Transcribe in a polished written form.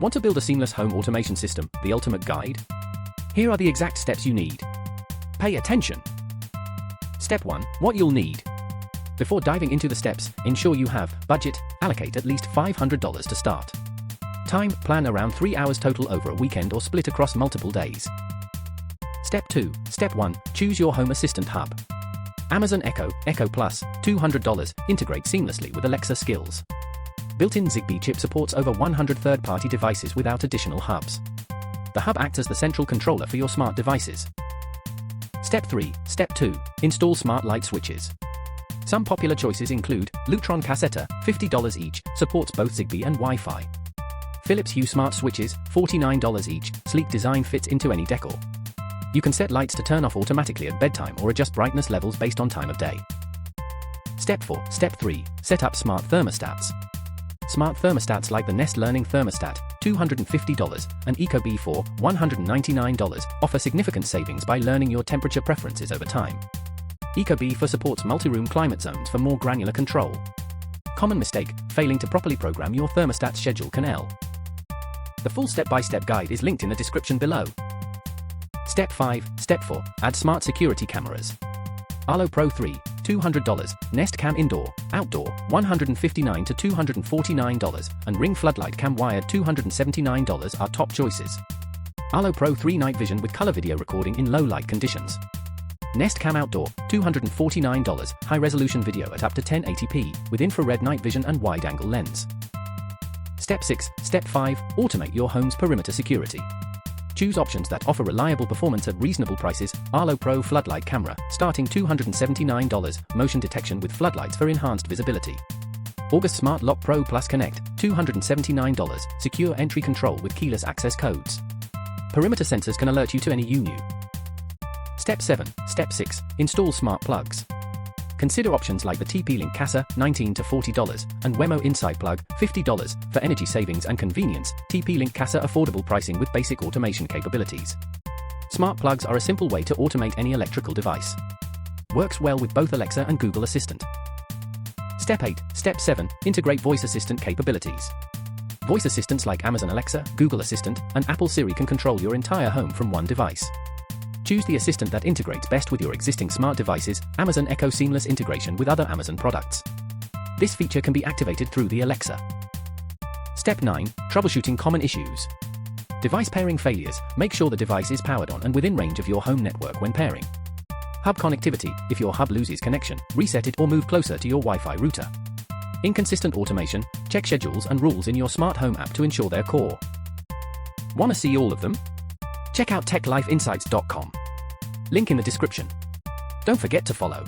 Want to build a seamless home automation system, the ultimate guide? Here are the exact steps you need. Pay attention. Step 1. What you'll need. Before diving into the steps, ensure you have budget. Allocate at least $500 to start. Time, plan around 3 hours total over a weekend or split across multiple days. Step 2. Step 1. Choose your home assistant hub. Amazon Echo Plus, $200, integrate seamlessly with Alexa skills. Built-in Zigbee chip supports over 100 third-party devices without additional hubs. The hub acts as the central controller for your smart devices. Step 3. Step 2. Install smart light switches. Some popular choices include Lutron Cassetta, $50 each, supports both Zigbee and Wi-Fi. Philips Hue Smart Switches, $49 each, sleek design fits into any decor. You can set lights to turn off automatically at bedtime or adjust brightness levels based on time of day. Step 4. Step 3. Set up smart thermostats. Smart thermostats like the Nest Learning Thermostat, $250, and Ecobee for $199 offer significant savings by learning your temperature preferences over time. Ecobee for supports multi-room climate zones for more granular control. Common mistake, failing to properly program your thermostat schedule can L. The full step-by-step guide is linked in the description below. Step 5. Step 4. Add smart security cameras. Arlo Pro 3, $200, Nest Cam Indoor, Outdoor, $159 to $249, and Ring Floodlight Cam Wired $279 are top choices. Arlo Pro 3 Night Vision with color video recording in low light conditions. Nest Cam Outdoor, $249, high-resolution video at up to 1080p, with infrared night vision and wide-angle lens. Step 6. Step 5. Automate your home's perimeter security. Choose options that offer reliable performance at reasonable prices. Arlo Pro Floodlight Camera, starting $279, motion detection with floodlights for enhanced visibility. August Smart Lock Pro Plus Connect, $279, secure entry control with keyless access codes. Perimeter sensors can alert you to any new. Step 7. Step 6. Install smart plugs. Consider options like the TP-Link Casa, $19 to $40, and Wemo Insight Plug, $50, for energy savings and convenience. TP-Link Casa affordable pricing with basic automation capabilities. Smart plugs are a simple way to automate any electrical device. Works well with both Alexa and Google Assistant. Step 8. Step 7. Integrate voice assistant capabilities. Voice assistants like Amazon Alexa, Google Assistant, and Apple Siri can control your entire home from one device. Choose the assistant that integrates best with your existing smart devices. Amazon Echo seamless integration with other Amazon products. This feature can be activated through the Alexa. Step 9. Troubleshooting common issues. Device pairing failures. Make sure the device is powered on and within range of your home network when pairing. Hub connectivity. If your hub loses connection, reset it or move closer to your Wi-Fi router. Inconsistent automation. Check schedules and rules in your smart home app to ensure they're core. Want to see all of them? Check out techlifeinsights.com. Link in the description. Don't forget to follow.